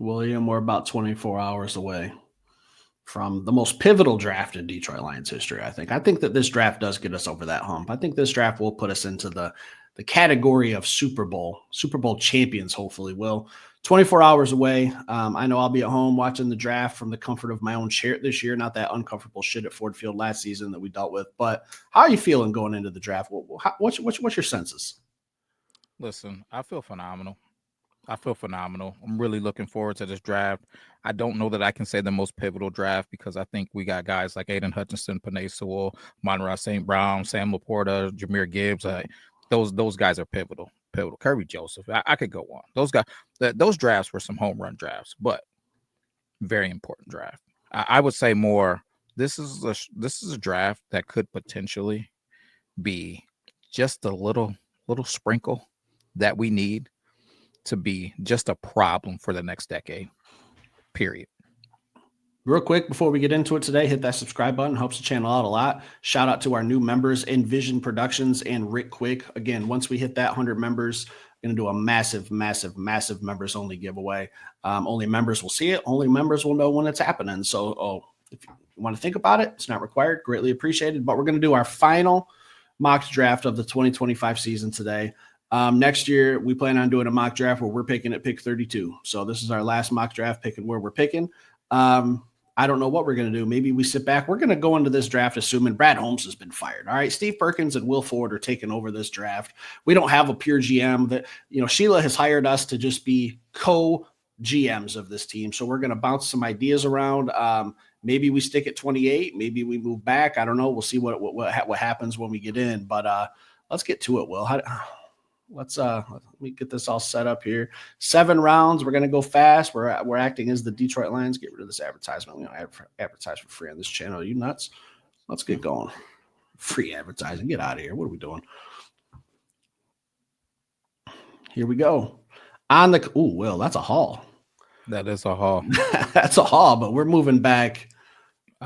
William, we're about 24 hours away from the most pivotal draft in Detroit Lions history, I think. I think that this draft does get us over that hump. I think this draft will put us into the category of Super Bowl champions, hopefully. Will 24 hours away. I know I'll be at home watching the draft from the comfort of my own chair this year, not that uncomfortable shit at Ford Field last season that we dealt with. But how are you feeling going into the draft? What's your senses? Listen, I feel phenomenal. I'm really looking forward to this draft. I don't know that I can say the most pivotal draft because I think we got guys like Aiden Hutchinson, Panay Sewell, Monroe St. Brown, Sam Laporta, Jameer Gibbs. Those guys are pivotal. Kirby Joseph. I could go on. Those drafts were some home run drafts, but very important draft. I would say more. This is a draft that could potentially be just a little sprinkle that we need to be just a problem for the next decade. Period. Real quick before we get into it today, hit that subscribe button. Helps the channel out a lot. Shout out to our new members, Envision Productions and Rick Quick. Again, once we hit that 100 members, going to do a massive members only giveaway. Only members will see it. Only members will know when it's happening. So if you want to think about it, it's not required. Greatly appreciated. But we're going to do our final mock draft of the 2025 season today. Next year, we plan on doing a mock draft where we're picking at pick 32. So this is our last mock draft picking where we're picking. I don't know what we're going to do. Maybe we sit back. We're going to go into this draft assuming Brad Holmes has been fired. All right. Steve Perkins and Will Ford are taking over this draft. We don't have a pure GM that, Sheila has hired us to just be co-GMs of this team. So we're going to bounce some ideas around. Maybe we stick at 28. Maybe we move back. I don't know. We'll see what happens when we get in, but let's get to it. Will, let me get this all set up here. 7 rounds. We're going to go fast. We're acting as the Detroit Lions. Get rid of this advertisement. We don't advertise for free on this channel. Are you nuts? Let's get going. Free advertising. Get out of here. What are we doing? Here we go. Will, that's a haul. That is a haul. That's a haul, but we're moving back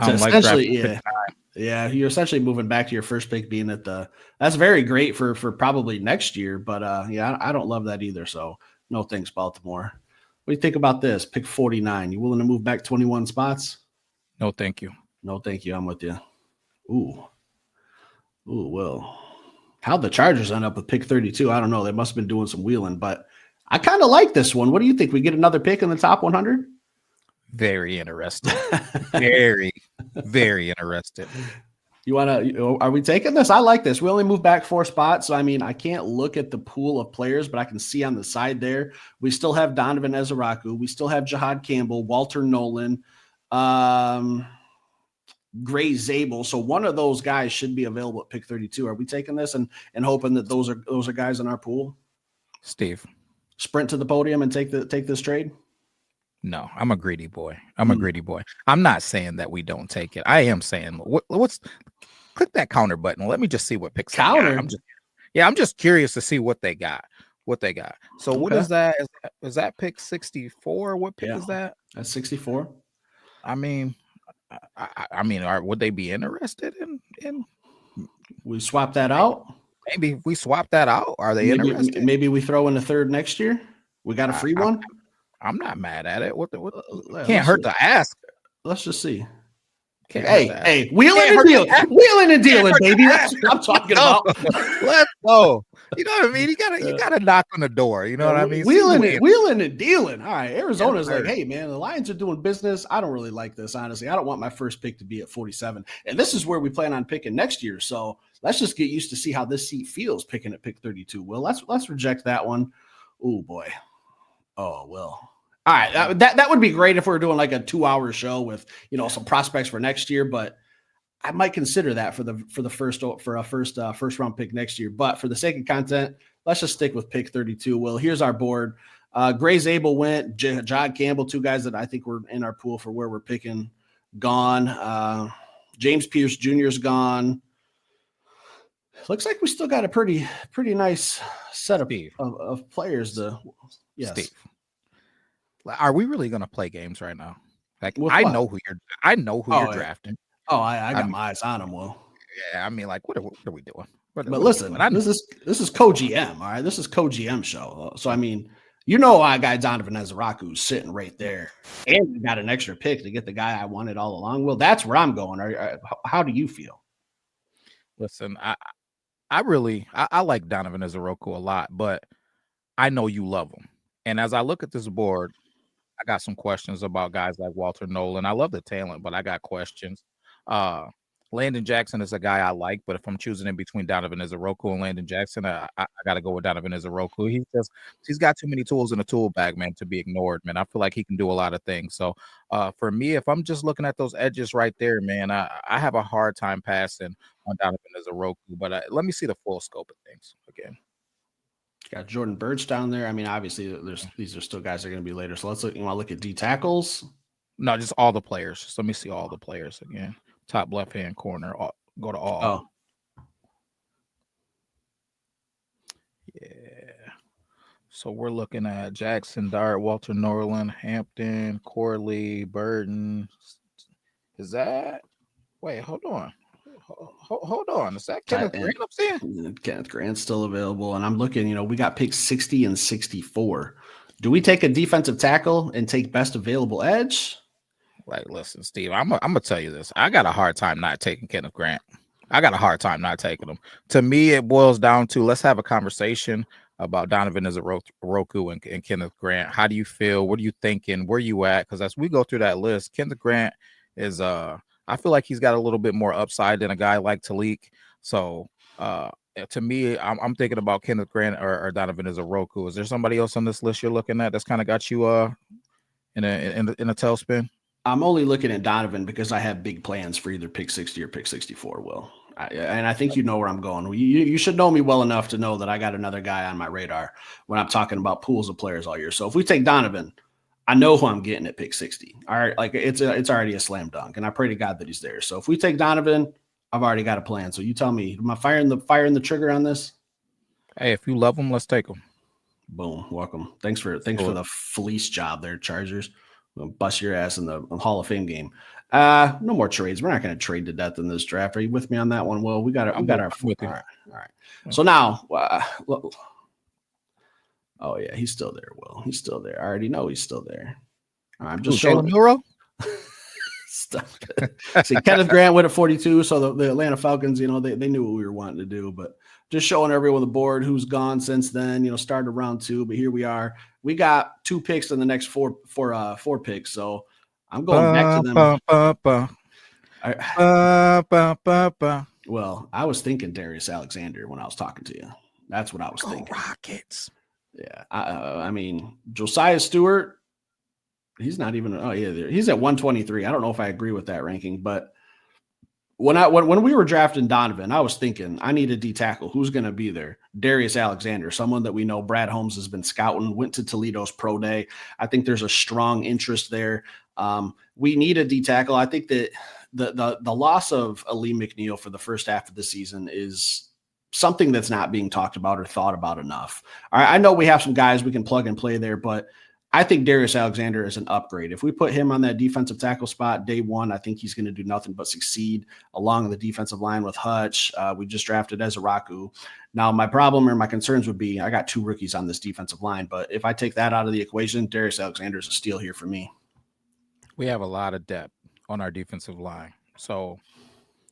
to essentially, yeah. Yeah, you're essentially moving back to your first pick being that's very great for probably next year, but I don't love that either. So no thanks, Baltimore. What do you think about this? Pick 49. You willing to move back 21 spots? No, thank you. No, thank you. I'm with you. Ooh, well, how'd the Chargers end up with pick 32? I don't know. They must have been doing some wheeling, but I kind of like this one. What do you think? We get another pick in the top 100? Very interested. Very, very interested. Are we taking this? I like this. We only moved back 4 spots. So, I can't look at the pool of players, but I can see on the side there, we still have Donovan Ezeraku. We still have Jahad Campbell, Walter Nolan, Gray Zabel. So one of those guys should be available at pick 32. Are we taking this and hoping that those are guys in our pool? Steve, sprint to the podium and take this trade? No, I'm a greedy boy. I'm not saying that we don't take it. I am saying what's click that counter button. Let me just see what picks counter. I'm just curious to see what they got. So okay. What is that? Is that pick 64? What pick is that? That's 64. Would they be interested in we swap that out? Maybe we swap that out. Are they interested? Maybe we throw in a third next year. We got a free one. I'm not mad at it. What can't hurt to ask. Let's just see. Hey, wheeling and dealing, baby. That's what I'm talking about. Let's go. You know what I mean? You gotta knock on the door. You know what I mean? Wheeling and dealing. All right. Arizona's like, hey man, the Lions are doing business. I don't really like this, honestly. I don't want my first pick to be at 47. And this is where we plan on picking next year. So let's just get used to see how this seat feels picking at pick 32. Well, let's reject that one. Oh boy. Oh, well. All right, that would be great if we were doing like a 2-hour show with some prospects for next year, but I might consider that for a first round pick next year. But for the sake of content, let's just stick with pick 32. Well, here's our board. Gray Zabel went. John Campbell, 2 guys that I think were in our pool for where we're picking, gone. James Pierce Jr. is gone. Looks like we still got a pretty nice set of players. Yes. Steve. Are we really going to play games right now? Like I know who you're drafting. Oh, I got my eyes on him. Will. Yeah, what are we doing? But listen, this is co-GM. All right, this is co-GM show. So You know, I got Donovan Ezaraku sitting right there, and we got an extra pick to get the guy I wanted all along. Well, that's where I'm going. How do you feel? Listen, I like Donovan Ezoroku a lot, but I know you love him. And as I look at this board, I got some questions about guys like Walter Nolan. I love the talent, but I got questions. Uh, Landon Jackson is a guy I like, but if I'm choosing in between Donovan Izoroku and Landon Jackson, I got to go with Donovan Izoroku. He's got too many tools in the tool bag, man, to be ignored, man. I feel like he can do a lot of things. So for me, if I'm just looking at those edges right there, man, I have a hard time passing on Donovan Izoroku. But let me see the full scope of things again. Got Jordan Birch down there. I mean, obviously, these are still guys that are going to be later. So let's look. You want to look at D tackles? No, just all the players. Just let me see all the players again. Top left hand corner. Go to all. Oh, yeah. So we're looking at Jackson, Dart, Walter Norland, Hampton, Corley, Burton. Is that? Wait, hold on. Hold on. Is that Kenneth Grant up there? Kenneth Grant's still available. And I'm looking, you know, we got picks 60 and 64. Do we take a defensive tackle and take best available edge? Like, listen, Steve, I'm gonna tell you this. I got a hard time not taking Kenneth Grant. I got a hard time not taking him. To me, it boils down to let's have a conversation about Donovan Izoroku and Kenneth Grant. How do you feel? What are you thinking? Where you at? Because as we go through that list, Kenneth Grant is I feel like he's got a little bit more upside than a guy like Talik. So to me, I'm thinking about Kenneth Grant or Donovan Izoroku. Is there somebody else on this list you're looking at that's kind of got you in a tailspin? I'm only looking at Donovan because I have big plans for either pick 60 or pick 64, Will. And I think you know where I'm going. You should know me well enough to know that I got another guy on my radar when I'm talking about pools of players all year. So if we take Donovan, I know who I'm getting at pick 60. All right, like it's already a slam dunk, and I pray to God that he's there. So if we take Donovan, I've already got a plan. So you tell me, am I firing the trigger on this? Hey, if you love him, let's take him. Boom, welcome. Thanks for the fleece job there, Chargers. We'll bust your ass in the Hall of Fame game. No more trades. We're not going to trade to death in this draft. Are you with me on that one, Will? We got our with all right. So now, oh yeah, he's still there. Will, he's still there. I already know he's still there. I'm just showing. Stop it. See, Kenneth Grant went at 42, so the Atlanta Falcons, you know, they knew what we were wanting to do, but just showing everyone the board who's gone since then, you know, started round 2, but here we are. We got 2 picks in the next four picks, so I'm going back to them. Well, I was thinking Darius Alexander when I was talking to you. That's what I was thinking. Rockets. Yeah, I mean, Josiah Stewart, he's not even. Oh yeah, he's at 123. I don't know if I agree with that ranking, but when we were drafting Donovan, I was thinking I need a D tackle. Who's going to be there? Darius Alexander, someone that we know Brad Holmes has been scouting. Went to Toledo's pro day. I think there's a strong interest there. We need a D tackle. I think that the loss of Ali McNeil for the first half of the season is something that's not being talked about or thought about enough. I know we have some guys we can plug and play there, but I think Darius Alexander is an upgrade. If we put him on that defensive tackle spot day one, I think he's going to do nothing but succeed along the defensive line with Hutch. We just drafted Ezaraku. Now, my problem or my concerns would be I got 2 rookies on this defensive line, but if I take that out of the equation, Darius Alexander is a steal here for me. We have a lot of depth on our defensive line. So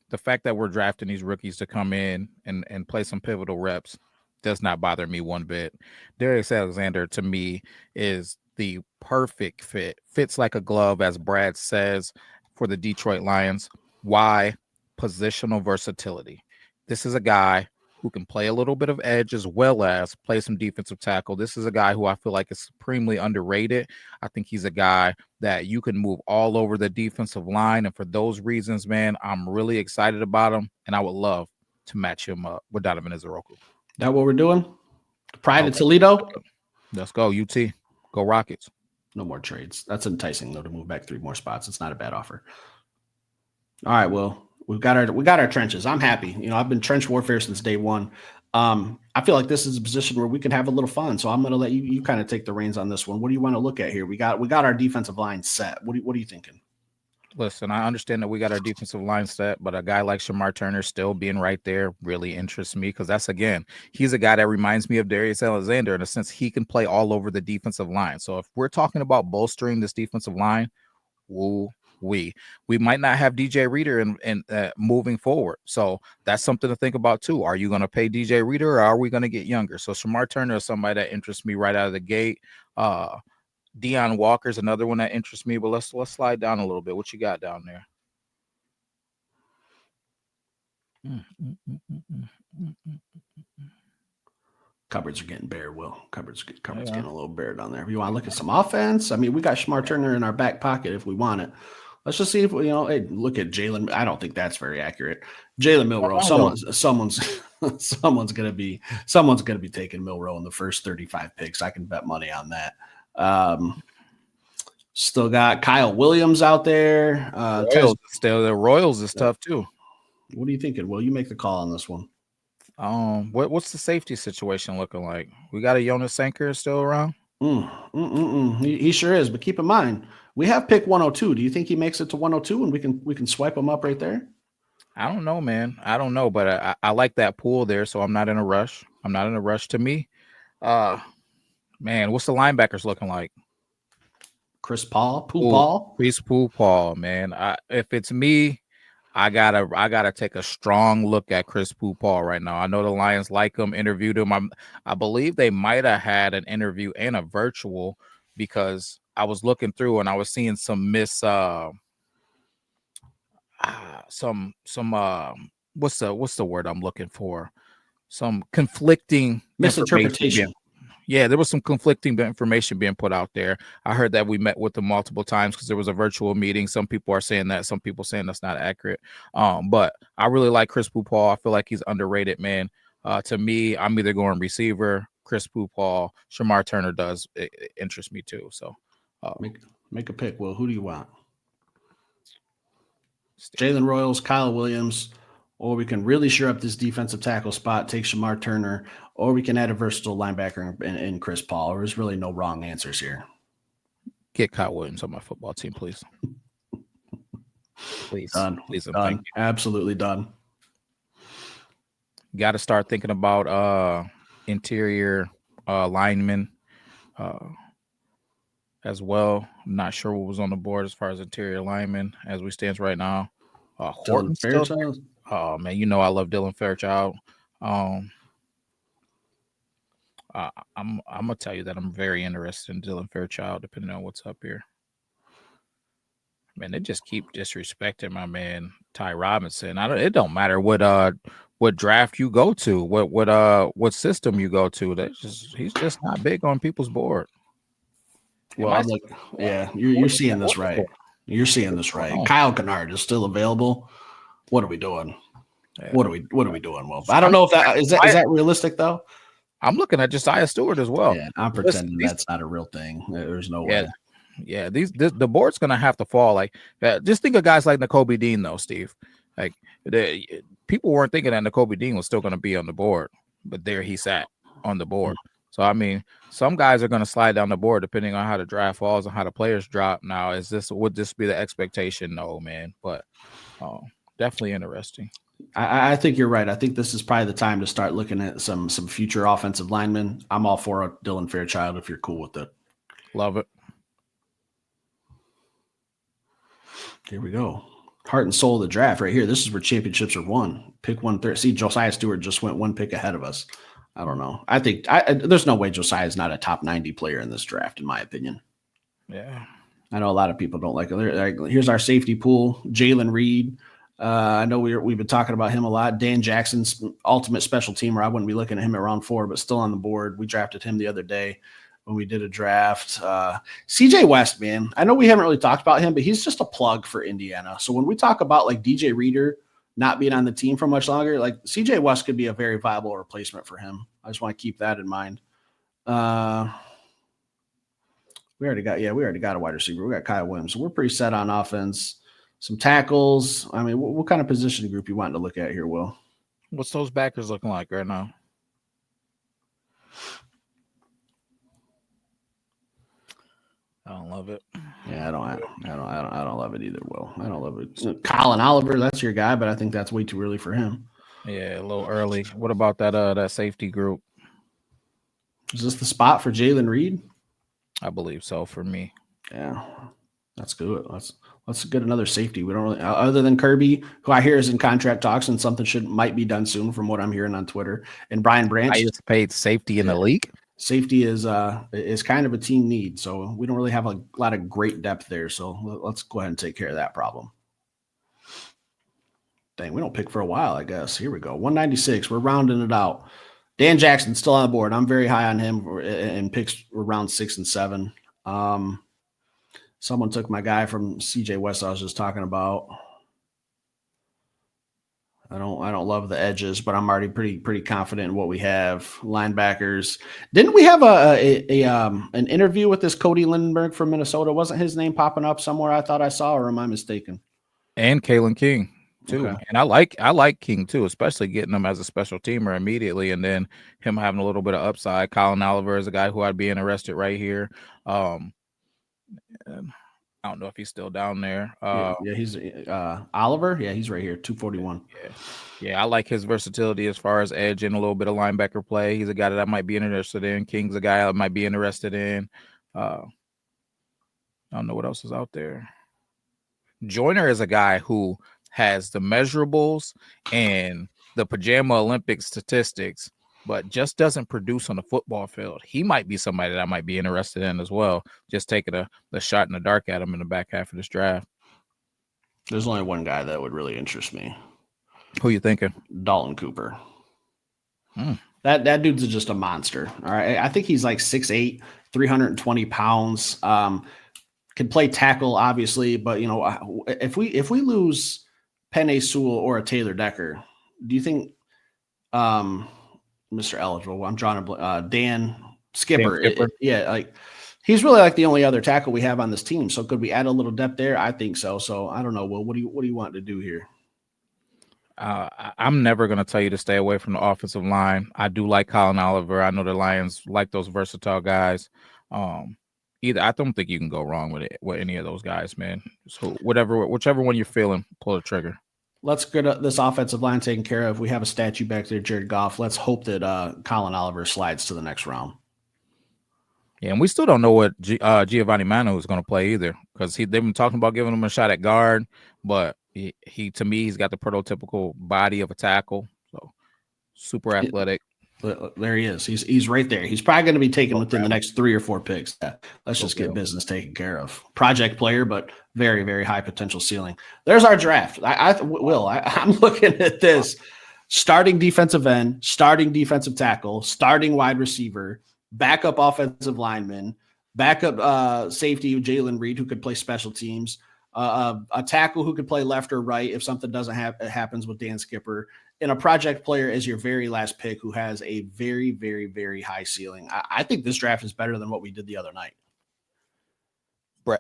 the fact that we're drafting these rookies to come in and play some pivotal reps does not bother me one bit. Darius Alexander, to me, is the perfect fit. Fits like a glove, as Brad says, for the Detroit Lions. Why? Positional versatility. This is a guy who can play a little bit of edge as well as play some defensive tackle. This is a guy who I feel like is supremely underrated. I think he's a guy that you can move all over the defensive line. And for those reasons, man, I'm really excited about him. And I would love to match him up with Donovan Izoroku. That what we're doing? Pride of Toledo? Let's go, UT. Go Rockets. No more trades. That's enticing, though, to move back 3 more spots. It's not a bad offer. All right, well, we got our trenches. I'm happy. You know, I've been trench warfare since day one. I feel like this is a position where we can have a little fun. So I'm going to let you kind of take the reins on this one. What do you want to look at here? We got our defensive line set. What are you thinking? Listen, I understand that we got our defensive line set, but a guy like Shamar Turner still being right there really interests me because that's, again, he's a guy that reminds me of Darius Alexander in a sense he can play all over the defensive line. So if we're talking about bolstering this defensive line, woo we might not have DJ Reader and moving forward. So that's something to think about too. Are you going to pay DJ Reader or are we going to get younger? So Shamar Turner is somebody that interests me right out of the gate. Deion Walker's another one that interests me, but let's slide down a little bit. What you got down there? Cupboards are getting bare, Will. Cupboards getting a little bare down there. If you want to look at some offense, I mean, we got Shamar Turner in our back pocket if we want it. Let's just see if we, hey, look at Jalen. I don't think that's very accurate. Jalen Milroe. Someone's gonna be taking Milroe in the first 35 picks. I can bet money on that. Still got Kyle Williams out there. The Royals is tough too. What are you thinking? Will you make the call on this one? What's the safety situation looking like? We got a Jonas Sanker still around? He sure is, but keep in mind we have pick 102. Do you think he makes it to 102 and we can swipe him up right there? I don't know, man. I don't know, but I like that pool there, so I'm not in a rush. To me. Man, what's the linebackers looking like? Chris Paul, man. If it's me, I gotta take a strong look at Chris Paul right now. I know the Lions like him, interviewed him. I believe they might have had an interview and a virtual because I was looking through and I was seeing some what's the word I'm looking for? Some conflicting misinterpretation. Yeah, there was some conflicting information being put out there. I heard that we met with them multiple times because there was a virtual meeting. Some people are saying that, some people saying that's not accurate. But I really like Chris Paul. I feel like he's underrated, man. To me, I'm either going receiver, Chris Paul, Shamar Turner does interest me too. So make a pick. Well, who do you want? Jalen Royals, Kyle Williams, or we can really shore up this defensive tackle spot, take Shamar Turner, or we can add a versatile linebacker in Chris Paul. There's really no wrong answers here. Get Kyle Williams on my football team, please. Please. Done. Please. Done. Absolutely done. Got to start thinking about interior linemen as well. I'm not sure what was on the board as far as interior linemen as we stand right now. Horton still. Oh man, you know I love Dylan Fairchild. I'm gonna tell you that I'm very interested in Dylan Fairchild, depending on what's up here. Man, they just keep disrespecting my man Ty Robinson. It don't matter what draft you go to, what system you go to. He's just not big on people's board. Well, you're seeing this right. You're seeing this right. Kyle Kennard is still available. What are we doing? Yeah. What are we doing? Well, I don't know if that is that realistic though. I'm looking at Josiah Stewart as well. Yeah, I'm pretending that's not a real thing. There's no way. Yeah, the board's gonna have to fall. Like, just think of guys like Nakobe Dean, though, Steve. Like, people weren't thinking that Nakobe Dean was still gonna be on the board, but there he sat on the board. So I mean, some guys are gonna slide down the board depending on how the draft falls and how the players drop. Now, would this be the expectation? No, man, but definitely interesting. I think you're right. I think this is probably the time to start looking at some future offensive linemen. I'm all for Dylan Fairchild if you're cool with it. Love it. Here we go. Heart and soul of the draft right here. This is where championships are won. Pick 130. See, Josiah Stewart just went one pick ahead of us. I don't know. I think there's no way Josiah is not a top 90 player in this draft, in my opinion. Yeah. I know a lot of people don't like it. Here's our safety pool. Jalen Reed. I know we've been talking about him a lot. Dan Jackson's ultimate special teamer. I wouldn't be looking at him at round 4, but still on the board. We drafted him the other day when we did a draft. CJ West, man. I know we haven't really talked about him, but he's just a plug for Indiana. So when we talk about like DJ Reader not being on the team for much longer, like CJ West could be a very viable replacement for him. I just want to keep that in mind. We already got a wide receiver. We got Kyle Williams. So we're pretty set on offense. Some tackles. I mean, what kind of position group you want to look at here, Will? What's those backers looking like right now? I don't love it. Yeah, I don't love it either. Will, I don't love it. Colin Oliver, that's your guy, but I think that's way too early for him. Yeah, a little early. What about that safety group? Is this the spot for Jalen Reed? I believe so for me. Yeah, that's good. Let's get another safety. We don't really, other than Kirby, who I hear is in contract talks and something might be done soon, from what I'm hearing on Twitter. And Brian Branch, Highest paid safety in the yeah, league. safety is kind of a team need, so we don't really have a lot of great depth there. So let's go ahead and take care of that problem. Dang, we don't pick for a while, I guess. Here we go. 196. We're rounding it out. Dan Jackson still on the board. I'm very high on him in picks around 6 and 7. Someone took my guy from CJ West I was just talking about. I don't love the edges, but I'm already pretty confident in what we have. Linebackers. Didn't we have an interview with this Cody Lindenberg from Minnesota? Wasn't his name popping up somewhere? I thought I saw, or am I mistaken? And Kalen King too. Okay. And I like King too, especially getting him as a special teamer immediately, and then him having a little bit of upside. Colin Oliver is a guy who I'd be interested right here. I don't know if he's still down there. Yeah, he's Oliver. Yeah, he's right here, 241. Yeah, I like his versatility as far as edge and a little bit of linebacker play. He's a guy that I might be interested in. King's a guy I might be interested in. I don't know what else is out there. Joyner is a guy who has the measurables and the pajama Olympic statistics, but just doesn't produce on the football field. He might be somebody that I might be interested in as well. Just taking a shot in the dark at him in the back half of this draft. There's only one guy that would really interest me. Who you thinking? Dalton Cooper. That dude's just a monster. All right. I think he's like 6'8", 320 pounds. Can play tackle, obviously, but if we lose Penei Sewell or a Taylor Decker, do you think Mr. Eligible? I'm drawing a Dan Skipper. Yeah, like he's really like the only other tackle we have on this team. So could we add a little depth there? I think so. So I don't know. Well, what do you want to do here? I'm never going to tell you to stay away from the offensive line. I do like Colin Oliver. I know the Lions like those versatile guys. I don't think you can go wrong with any of those guys, man. So whichever one you're feeling, pull the trigger. Let's get this offensive line taken care of. We have a statue back there, Jared Goff. Let's hope that Colin Oliver slides to the next round. Yeah, and we still don't know what Giovanni Manu is going to play either, because they've been talking about giving him a shot at guard, but he to me he's got the prototypical body of a tackle, so super athletic. There he is. He's right there. He's probably going to be taken within the next 3 or 4 picks. Yeah, let's just get business taken care of. Project player, but very, very high potential ceiling. There's our draft. I'm looking at this. Starting defensive end, starting defensive tackle, starting wide receiver, backup offensive lineman, backup safety Jalen Reed, who could play special teams, a tackle who could play left or right if something doesn't happens with Dan Skipper, and a project player as your very last pick who has a very, very, very high ceiling. I think this draft is better than what we did the other night.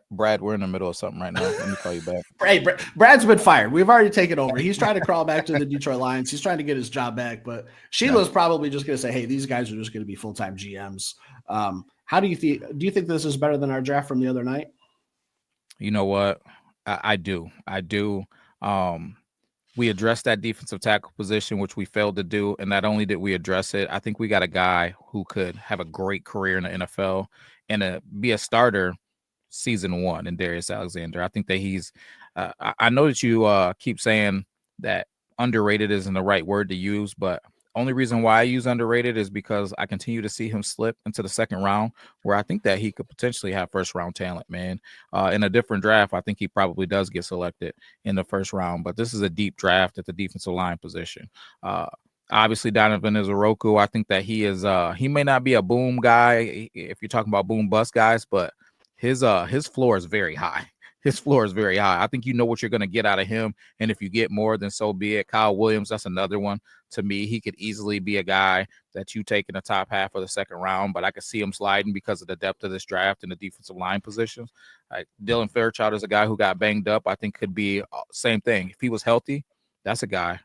Brad, we're in the middle of something right now. Let me call you back. Hey, Brad's been fired. We've already taken over. He's trying to crawl back to the Detroit Lions. He's trying to get his job back, but Sheila's probably just going to say, hey, these guys are just going to be full-time GMs. How do you think this is better than our draft from the other night? You know what? I do. We addressed that defensive tackle position, which we failed to do. And not only did we address it, I think we got a guy who could have a great career in the NFL and be a starter season 1 in Darius Alexander. I think that he's I know that you keep saying that underrated isn't the right word to use, but only reason why I use underrated is because I continue to see him slip into the second round, where I think that he could potentially have first round talent, man. In a different draft, I think he probably does get selected in the first round, but this is a deep draft at the defensive line position. Obviously, Donovan Izoroku, I think that he is he may not be a boom guy if you're talking about boom bust guys, but his floor is very high. His floor is very high. I think you know what you're going to get out of him. And if you get more, then so be it. Kyle Williams, that's another one. To me, he could easily be a guy that you take in the top half of the second round, but I could see him sliding because of the depth of this draft and the defensive line positions. Dylan Fairchild is a guy who got banged up. I think could be same thing. If he was healthy, that's a guy.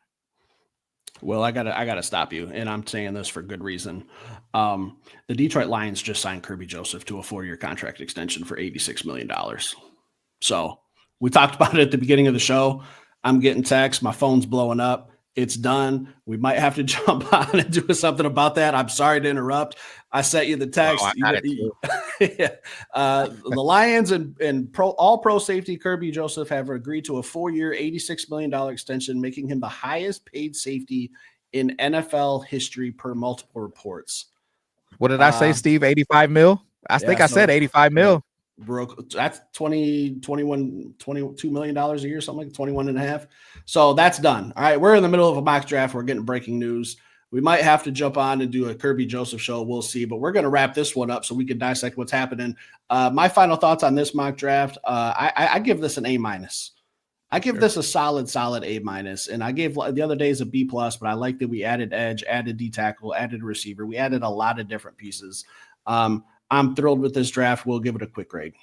Well, I gotta stop you, and I'm saying this for good reason. The Detroit Lions just signed Kirby Joseph to a 4-year contract extension for $86 million. So we talked about it at the beginning of the show. I'm getting texts. My phone's blowing up. It's done. We might have to jump on and do something about that. I'm sorry to interrupt. I sent you the Oh, I text. got it too. The Lions and all pro safety Kirby Joseph have agreed to a 4-year, $86 million extension, making him the highest paid safety in NFL history per multiple reports. What did I say, Steve? 85 mil? I think I said 85 mil. Broke that's 22 million dollars a year, something like 21 and a half. So that's done. All right, we're in the middle of a mock draft. We're getting breaking news. We might have to jump on and do a Kirby Joseph show. We'll see, but we're going to wrap this one up so we can dissect what's happening. My final thoughts on this mock draft. I give this an A minus. I give this a solid A minus, and I gave the other days a B plus. But I like that we added edge, added D tackle, added receiver. We added a lot of different pieces. I'm thrilled with this draft. We'll give it a quick grade.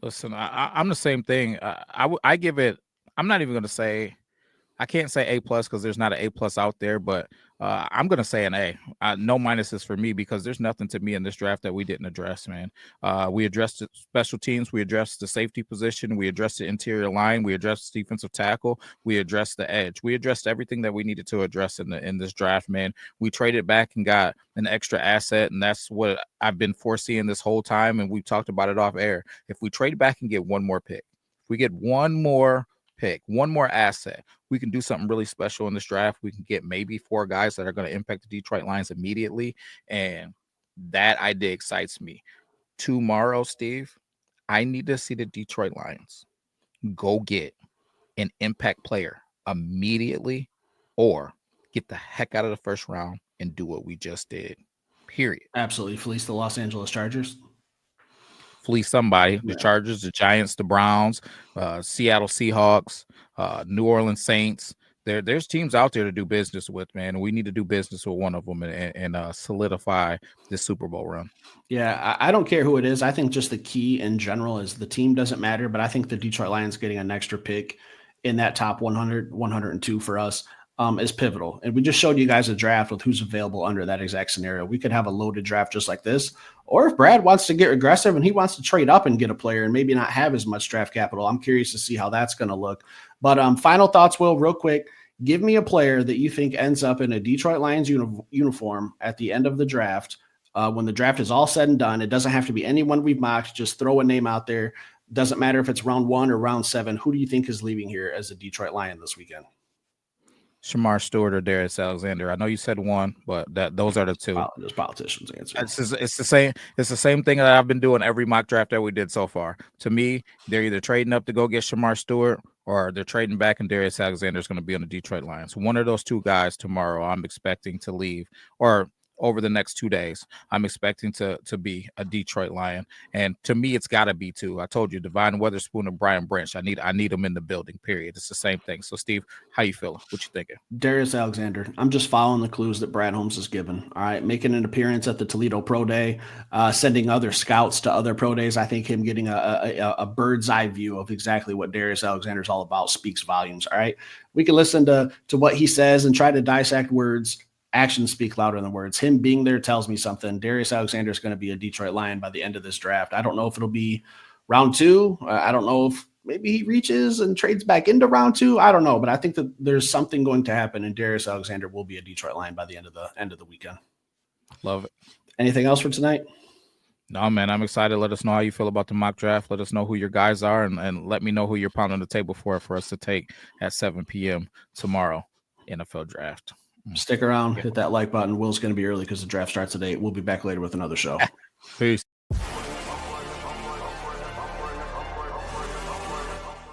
Listen, I'm the same thing. I give it. I'm not even going to say. I can't say A plus because there's not an A plus out there, but I'm gonna say an A. No minuses for me because there's nothing to me in this draft that we didn't address, man. We addressed the special teams, we addressed the safety position, we addressed the interior line, we addressed the defensive tackle, we addressed the edge, we addressed everything that we needed to address in this draft, man. We traded back and got an extra asset, and that's what I've been foreseeing this whole time, and we've talked about it off air. If we trade back and get one more pick, if we get one more pick, one more asset, we can do something really special in this draft. We can get maybe 4 guys that are going to impact the Detroit Lions immediately. And that idea excites me. Tomorrow, Steve, I need to see the Detroit Lions go get an impact player immediately or get the heck out of the first round and do what we just did. Period. Absolutely. Fleece the Los Angeles Chargers. Fleece somebody. The Chargers, the Giants, the Browns, Seattle Seahawks, New Orleans Saints. There's teams out there to do business with, man. We need to do business with one of them and solidify this Super Bowl run. Yeah, I don't care who it is. I think just the key in general is the team doesn't matter, but I think the Detroit Lions getting an extra pick in that top 100, 102 for us is pivotal. And we just showed you guys a draft with who's available under that exact scenario. We could have a loaded draft just like this. Or if Brad wants to get aggressive and he wants to trade up and get a player and maybe not have as much draft capital, I'm curious to see how that's going to look. But final thoughts, Will, real quick. Give me a player that you think ends up in a Detroit Lions uniform at the end of the draft. When the draft is all said and done, it doesn't have to be anyone we've mocked. Just throw a name out there. Doesn't matter if it's round 1 or round 7. Who do you think is leaving here as a Detroit Lion this weekend? Shemar Stewart or Darius Alexander. I know you said one, but those are the two. Those politicians answer. It's the same. It's the same thing that I've been doing every mock draft that we did so far. To me, they're either trading up to go get Shemar Stewart or they're trading back, and Darius Alexander is going to be on the Detroit Lions. One of those two guys tomorrow, I'm expecting to leave, or over the next 2 days, I'm expecting to be a Detroit Lion. And to me, it's got to be two. I told you, Divine Witherspoon and Brian Branch. I need them in the building, period. It's the same thing. So, Steve, how you feeling? What you thinking? Darius Alexander. I'm just following the clues that Brad Holmes has given. All right, making an appearance at the Toledo Pro Day, sending other scouts to other pro days. I think him getting a bird's eye view of exactly what Darius Alexander is all about speaks volumes. All right, we can listen to what he says and try to dissect words. Actions speak louder than words. Him being there tells me something. Darius Alexander is going to be a Detroit Lion by the end of this draft. I don't know if it'll be round 2. I don't know if maybe he reaches and trades back into round 2. I don't know, but I think that there's something going to happen, and Darius Alexander will be a Detroit Lion by the end of the weekend. Love it. Anything else for tonight? No, man, I'm excited. Let us know how you feel about the mock draft. Let us know who your guys are, and let me know who you're pounding the table for us to take at 7 p.m. tomorrow, NFL draft. Stick around, hit that like button. Will's going to be early because the draft starts at 8. We'll be back later with another show. Peace.